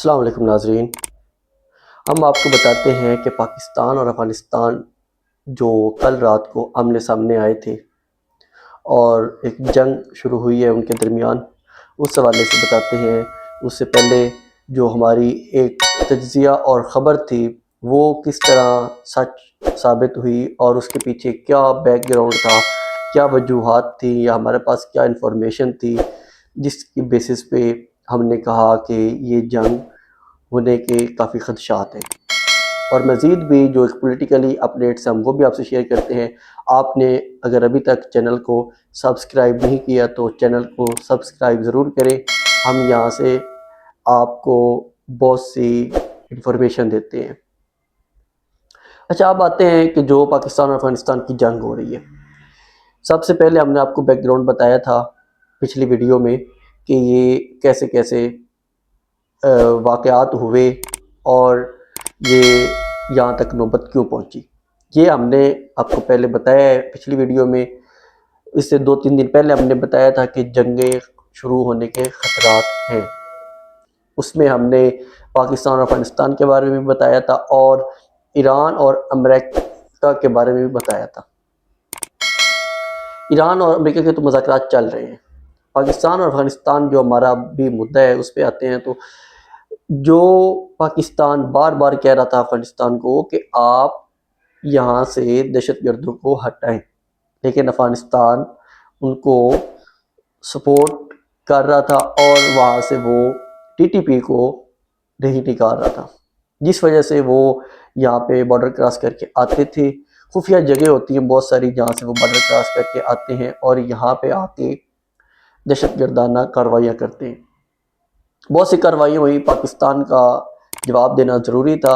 السلام علیکم ناظرین، ہم آپ کو بتاتے ہیں کہ پاکستان اور افغانستان جو کل رات کو آمنے سامنے آئے تھے اور ایک جنگ شروع ہوئی ہے ان کے درمیان، اس حوالے سے بتاتے ہیں۔ اس سے پہلے جو ہماری ایک تجزیہ اور خبر تھی وہ کس طرح سچ ثابت ہوئی اور اس کے پیچھے کیا بیک گراؤنڈ تھا، کیا وجوہات تھیں یا ہمارے پاس کیا انفارمیشن تھی جس کی بیسس پہ ہم نے کہا کہ یہ جنگ ہونے کے کافی خدشات ہیں۔ اور مزید بھی جو پولیٹیکلی اپڈیٹس ہیں وہ بھی آپ سے شیئر کرتے ہیں۔ آپ نے اگر ابھی تک چینل کو سبسکرائب نہیں کیا تو چینل کو سبسکرائب ضرور کریں۔ ہم یہاں سے آپ کو بہت سی انفارمیشن دیتے ہیں۔ اچھا، آپ آتے ہیں کہ جو پاکستان اور افغانستان کی جنگ ہو رہی ہے، سب سے پہلے ہم نے آپ کو بیک گراؤنڈ بتایا تھا پچھلی ویڈیو میں کہ یہ کیسے کیسے واقعات ہوئے اور یہ یہاں تک نوبت کیوں پہنچی۔ یہ ہم نے آپ کو پہلے بتایا ہے پچھلی ویڈیو میں۔ اس سے 2-3 دن پہلے ہم نے بتایا تھا کہ جنگیں شروع ہونے کے خطرات ہیں۔ اس میں ہم نے پاکستان اور افغانستان کے بارے میں بھی بتایا تھا اور ایران اور امریکہ کے بارے میں بھی بتایا تھا۔ ایران اور امریکہ کے تو مذاکرات چل رہے ہیں۔ پاکستان اور افغانستان جو ہمارا بھی مدعا ہے اس پہ آتے ہیں۔ تو جو پاکستان بار بار کہہ رہا تھا افغانستان کو کہ آپ یہاں سے دہشت گردوں کو ہٹائیں، لیکن افغانستان ان کو سپورٹ کر رہا تھا اور وہاں سے وہ ٹی ٹی پی کو نہیں نکال رہا تھا، جس وجہ سے وہ یہاں پہ بارڈر کراس کر کے آتے تھے۔ خفیہ جگہ ہوتی ہیں بہت ساری جہاں سے وہ بارڈر کراس کر کے آتے ہیں اور یہاں پہ آ کے دہشت گردانہ کارروائیاں کرتے ہیں۔ بہت سی کارروائیاں ہوئی، پاکستان کا جواب دینا ضروری تھا۔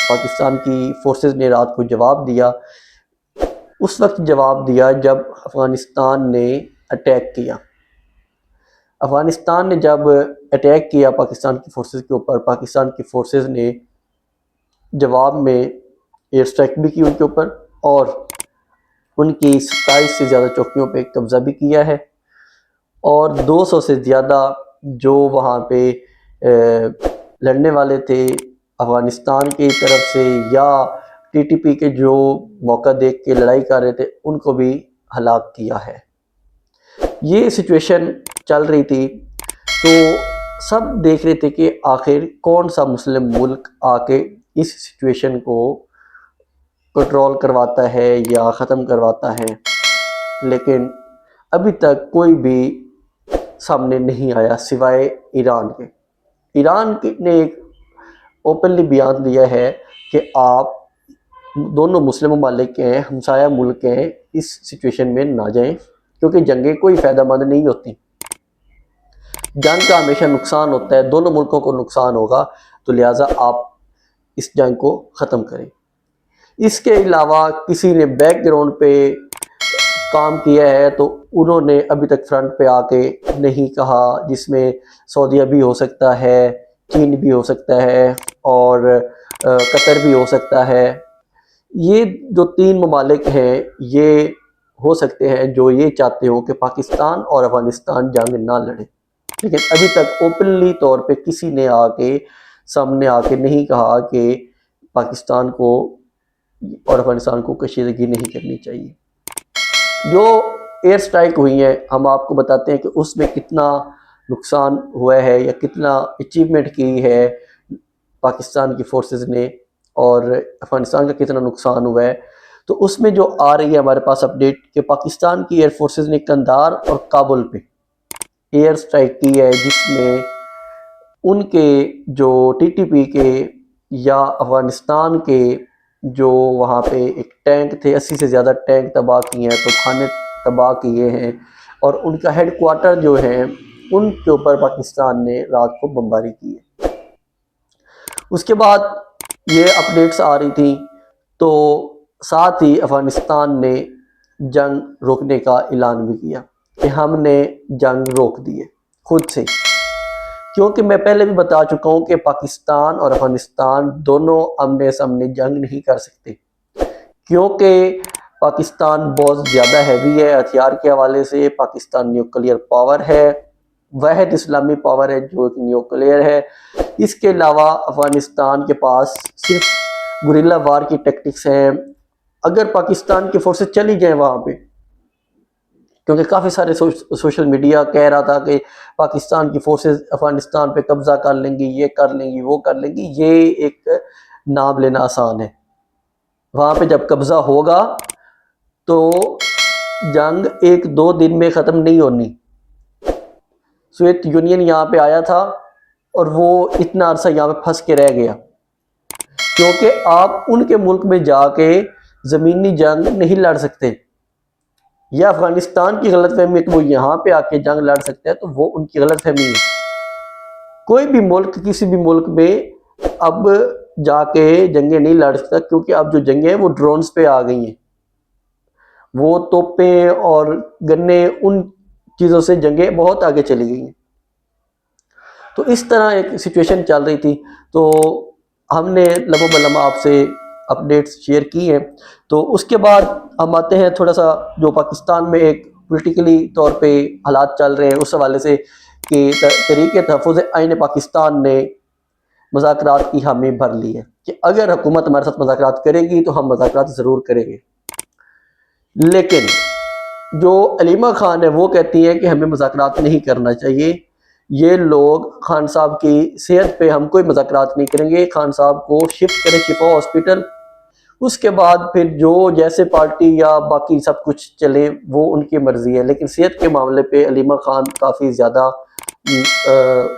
پاکستان کی فورسز نے رات کو جواب دیا، اس وقت جواب دیا جب افغانستان نے اٹیک کیا۔ افغانستان نے جب اٹیک کیا پاکستان کی فورسز کے اوپر، پاکستان کی فورسز نے جواب میں ایئر اسٹرائک بھی کی ان کے اوپر اور ان کی 27 سے زیادہ چوکیوں پہ قبضہ بھی کیا ہے اور 200 سے زیادہ جو وہاں پہ لڑنے والے تھے افغانستان کی طرف سے یا ٹی ٹی پی کے جو موقع دیکھ کے لڑائی کر رہے تھے ان کو بھی ہلاک کیا ہے۔ یہ سچویشن چل رہی تھی تو سب دیکھ رہے تھے کہ آخر کون سا مسلم ملک آ کے اس سچویشن کو کنٹرول کرواتا ہے یا ختم کرواتا ہے، لیکن ابھی تک کوئی بھی سامنے نہیں آیا سوائے ایران کے۔ ایران نے ایک اوپنلی بیان دیا ہے کہ آپ دونوں مسلم ممالک ہیں، ہمسایہ ملک ہیں، اس سچویشن میں نہ جائیں کیونکہ جنگیں کوئی فائدہ مند نہیں ہوتی۔ جنگ کا ہمیشہ نقصان ہوتا ہے، دونوں ملکوں کو نقصان ہوگا، تو لہٰذا آپ اس جنگ کو ختم کریں۔ اس کے علاوہ کسی نے بیک گراؤنڈ پہ کام کیا ہے تو انہوں نے ابھی تک فرنٹ پہ آ کے نہیں کہا، جس میں سعودیہ بھی ہو سکتا ہے، چین بھی ہو سکتا ہے اور قطر بھی ہو سکتا ہے۔ یہ جو 3 ممالک ہیں یہ ہو سکتے ہیں جو یہ چاہتے ہوں کہ پاکستان اور افغانستان جنگ نہ لڑیں، لیکن ابھی تک اوپنلی طور پہ کسی نے آ کے سامنے آ کے نہیں کہا کہ پاکستان کو اور افغانستان کو کشیدگی نہیں کرنی چاہیے۔ جو ایئر سٹرائک ہوئی ہیں ہم آپ کو بتاتے ہیں کہ اس میں کتنا نقصان ہوا ہے یا کتنا اچیومنٹ کی ہے پاکستان کی فورسز نے اور افغانستان کا کتنا نقصان ہوا ہے۔ تو اس میں جو آ رہی ہے ہمارے پاس اپڈیٹ کہ پاکستان کی ایئر فورسز نے قندھار اور کابل پہ ایئر سٹرائک کی ہے، جس میں ان کے جو ٹی ٹی پی کے یا افغانستان کے جو وہاں پہ ایک ٹینک تھے، 80 سے زیادہ ٹینک تباہ کیے ہیں، توپخانے تباہ کیے ہیں اور ان کا ہیڈ کوارٹر جو ہیں ان کے اوپر پاکستان نے رات کو بمباری کی ہے۔ اس کے بعد یہ اپڈیٹس آ رہی تھیں تو ساتھ ہی افغانستان نے جنگ روکنے کا اعلان بھی کیا کہ ہم نے جنگ روک دی ہے خود سے، کیونکہ میں پہلے بھی بتا چکا ہوں کہ پاکستان اور افغانستان دونوں آمنے سامنے جنگ نہیں کر سکتے، کیونکہ پاکستان بہت زیادہ ہیوی ہے ہتھیار کے حوالے سے۔ پاکستان نیوکلیئر پاور ہے، واحد اسلامی پاور ہے جو ایک نیوکلیئر ہے، اس کے علاوہ افغانستان کے پاس صرف گریلا وار کی ٹیکٹکس ہیں. اگر پاکستان کی فورسز چلی جائیں وہاں پہ، کیونکہ کافی سارے سوشل میڈیا کہہ رہا تھا کہ پاکستان کی فورسز افغانستان پہ قبضہ کر لیں گی، یہ کر لیں گی، وہ کر لیں گی، یہ ایک نام لینا آسان ہے. وہاں پہ جب قبضہ ہوگا تو جنگ 1-2 دن میں ختم نہیں ہونی. سوویت یونین یہاں پہ آیا تھا اور وہ اتنا عرصہ یہاں پہ پھنس کے رہ گیا، کیونکہ آپ ان کے ملک میں جا کے زمینی جنگ نہیں لڑ سکتے. یا افغانستان کی غلط فہمی ہے کہ وہ یہاں پہ آ کے جنگ لڑ سکتے ہیں، تو وہ ان کی غلط فہمی ہے. کوئی بھی ملک کسی بھی ملک میں اب جا کے جنگیں نہیں لڑ سکتا، کیونکہ اب جو جنگیں ہیں وہ ڈرونز پہ آ گئی ہیں. وہ توپیں اور گنے، ان چیزوں سے جنگیں بہت آگے چلی گئی ہیں. تو اس طرح ایک سچویشن چل رہی تھی. تو ہم نے لمحہ بلمحہ آپ سے اپڈیٹس شیئر کی ہیں. تو اس کے بعد ہم آتے ہیں تھوڑا سا جو پاکستان میں ایک پولیٹیکلی طور پہ حالات چل رہے ہیں اس حوالے سے، کہ تحریک تحفظ آئین پاکستان نے مذاکرات کی حامی بھر لی ہے کہ اگر حکومت ہمارے ساتھ مذاکرات کرے گی تو ہم مذاکرات ضرور کریں گے. لیکن جو علیمہ خان ہے وہ کہتی ہیں کہ ہمیں مذاکرات نہیں کرنا چاہیے. یہ لوگ خان صاحب کی صحت پہ ہم کوئی مذاکرات نہیں کریں گے، خان صاحب کو شفٹ کریں شفا ہاسپٹل، اس کے بعد پھر جو جیسے پارٹی یا باقی سب کچھ چلے وہ ان کی مرضی ہے. لیکن صحت کے معاملے پہ علیمہ خان کافی زیادہ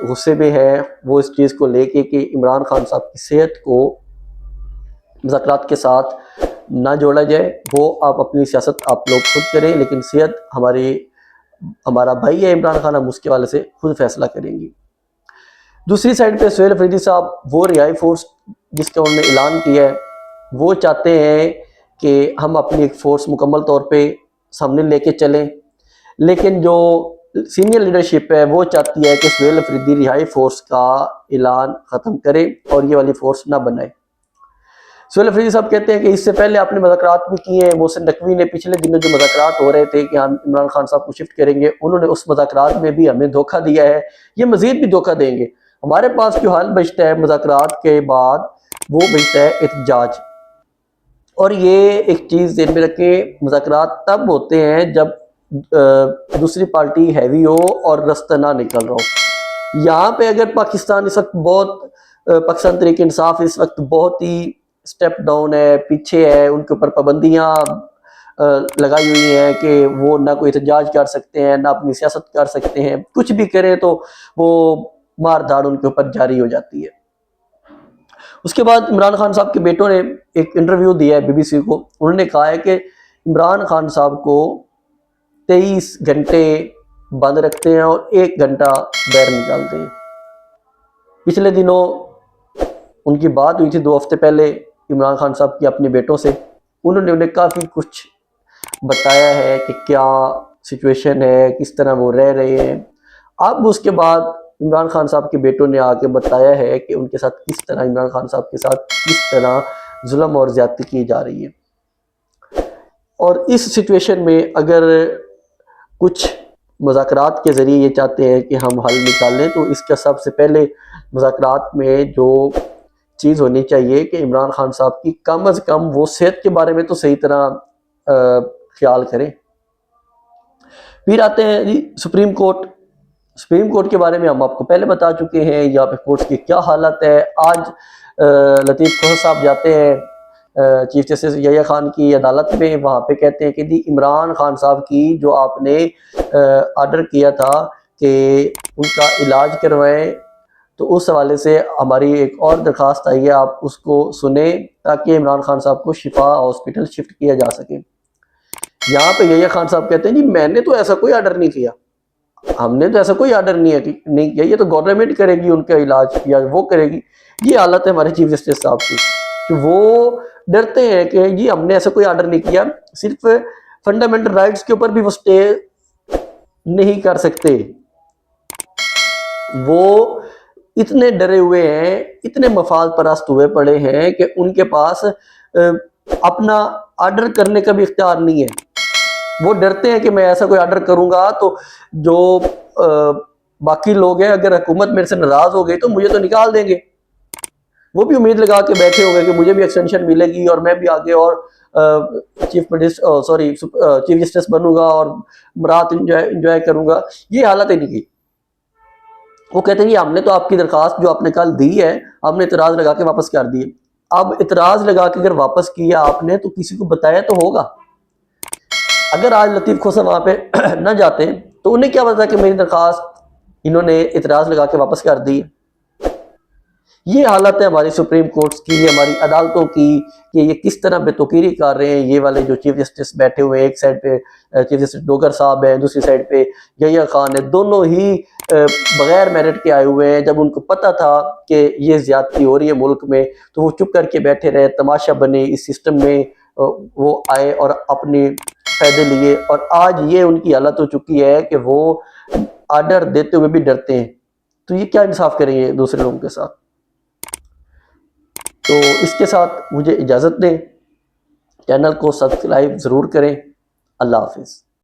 غصے میں ہے. وہ اس چیز کو لے کے کہ عمران خان صاحب کی صحت کو مذاکرات کے ساتھ نہ جوڑا جائے، وہ آپ اپنی سیاست آپ لوگ خود کریں، لیکن صحت ہمارا بھائی ہے عمران خان، ہم اس کے والے سے خود فیصلہ کریں گی. دوسری سائڈ پہ سہیل افریدی صاحب، وہ رہائی فورس جس کا انہوں نے اعلان کیا ہے، وہ چاہتے ہیں کہ ہم اپنی ایک فورس مکمل طور پہ سامنے لے کے چلیں. لیکن جو سینئر لیڈرشپ ہے وہ چاہتی ہے کہ سہیل افریدی رہائی فورس کا اعلان ختم کرے اور یہ والی فورس نہ بنائے. سہیل افریدی صاحب کہتے ہیں کہ اس سے پہلے آپ نے مذاکرات بھی کیے ہیں. محسن نقوی نے پچھلے دنوں جو مذاکرات ہو رہے تھے کہ ہم عمران خان صاحب کو شفٹ کریں گے، انہوں نے اس مذاکرات میں بھی ہمیں دھوکہ دیا ہے، یہ مزید بھی دھوکہ دیں گے. ہمارے پاس جو حل بچتا ہے مذاکرات کے بعد وہ بچتا ہے احتجاج. اور یہ ایک چیز ذہن میں رکھیں، مذاکرات تب ہوتے ہیں جب دوسری پارٹی ہیوی ہو اور رستہ نہ نکل رہا ہو. یہاں پہ اگر پاکستان اس وقت پاکستان تحریک انصاف اس وقت بہت ہی سٹیپ ڈاؤن ہے، پیچھے ہے، ان کے اوپر پابندیاں لگائی ہوئی ہیں کہ وہ نہ کوئی احتجاج کر سکتے ہیں، نہ اپنی سیاست کر سکتے ہیں، کچھ بھی کریں تو وہ مار دھاڑ ان کے اوپر جاری ہو جاتی ہے. اس کے بعد عمران خان صاحب کے بیٹوں نے ایک انٹرویو دیا ہے BBC کو. انہوں نے کہا ہے کہ عمران خان صاحب کو 23 گھنٹے بند رکھتے ہیں اور 1 گھنٹہ باہر نکالتے ہیں. پچھلے دنوں ان کی بات ہوئی تھی 2 ہفتے پہلے عمران خان صاحب کی اپنے بیٹوں سے. انہوں نے انہیں کافی کچھ بتایا ہے کہ کیا سچویشن ہے، کس طرح وہ رہ رہے ہیں. اب اس کے بعد عمران خان صاحب کے بیٹوں نے آ کے بتایا ہے کہ ان کے ساتھ کس طرح عمران خان صاحب کے ساتھ کس طرح ظلم اور زیادتی کی جا رہی ہے. اور اس سچویشن میں اگر کچھ مذاکرات کے ذریعے یہ چاہتے ہیں کہ ہم حل نکالیں، تو اس کا سب سے پہلے مذاکرات میں جو چیز ہونی چاہیے کہ عمران خان صاحب کی کم از کم وہ صحت کے بارے میں تو صحیح طرح خیال کریں. پھر آتے ہیں جی سپریم کورٹ. سپریم کورٹ کے بارے میں ہم آپ کو پہلے بتا چکے ہیں یہاں پہ کورٹس کی کیا حالت ہے. آج لطیف کوہر صاحب جاتے ہیں چیف جسٹس یحییٰ خان کی عدالت میں، وہاں پہ کہتے ہیں کہ جی عمران خان صاحب کی جو آپ نے آرڈر کیا تھا کہ ان کا علاج کروائیں، تو اس حوالے سے ہماری ایک اور درخواست آئی ہے، آپ اس کو سنیں تاکہ عمران خان صاحب کو شفا ہاسپٹل شفٹ کیا جا سکے. یہاں پہ یحییٰ خان صاحب کہتے ہیں جی میں نے تو ایسا کوئی آرڈر نہیں کیا، ہم نے تو ایسا کوئی آرڈر نہیں کیا، یہ تو گورنمنٹ کرے گی ان کا علاج یا وہ کرے گی. یہ حالت ہے ہمارے چیف جسٹس صاحب کی کہ وہ ڈرتے ہیں کہ جی ہم نے ایسا کوئی آرڈر نہیں کیا. صرف فنڈامنٹل رائٹس کے اوپر بھی وہ سٹے نہیں کر سکتے. وہ اتنے ڈرے ہوئے ہیں، اتنے مفاد پرست ہوئے پڑے ہیں کہ ان کے پاس اپنا آرڈر کرنے کا بھی اختیار نہیں ہے. وہ ڈرتے ہیں کہ میں ایسا کوئی آرڈر کروں گا تو جو باقی لوگ ہیں اگر حکومت میرے سے ناراض ہو گئی تو مجھے تو نکال دیں گے، وہ بھی امید لگا کے بیٹھے ہو گئے کہ مجھے بھی ایکسٹینشن ملے گی اور میں بھی آگے اور چیف جسٹس بنوں گا اور مرات انجوائے کروں گا. یہ حالت ہے نہیں کی. وہ کہتے ہیں ہم نے تو آپ کی درخواست جو آپ نے کل دی ہے ہم نے اعتراض لگا کے واپس کر دی. اب اعتراض لگا کے اگر واپس کیا آپ نے تو کسی کو بتایا تو ہوگا. اگر آج لطیف کھوسہ وہاں پہ نہ جاتے تو انہیں کیا پتا کہ میری درخواست انہوں نے اعتراض لگا کے واپس کر دی. یہ حالت ہے ہماری سپریم کورٹس کی، یہ ہماری عدالتوں کی کہ یہ کس طرح بے توقیری کر رہے ہیں. یہ والے جو چیف جسٹس بیٹھے ہوئے ہیں، ایک سائڈ پہ چیف جسٹس ڈوگر صاحب ہیں، دوسری سائڈ پہ یحییٰ خان ہے، دونوں ہی بغیر میرٹ کے آئے ہوئے ہیں. جب ان کو پتہ تھا کہ یہ زیادتی ہو رہی ہے ملک میں تو وہ چپ کر کے بیٹھے رہے، تماشا بنے اس سسٹم میں. وہ آئے اور اپنے فائدے لیے، اور آج یہ ان کی حالت ہو چکی ہے کہ وہ آرڈر دیتے ہوئے بھی ڈرتے ہیں. تو یہ کیا انصاف کریں گے دوسرے لوگوں کے ساتھ؟ تو اس کے ساتھ مجھے اجازت دیں، چینل کو سبسکرائب ضرور کریں. اللہ حافظ.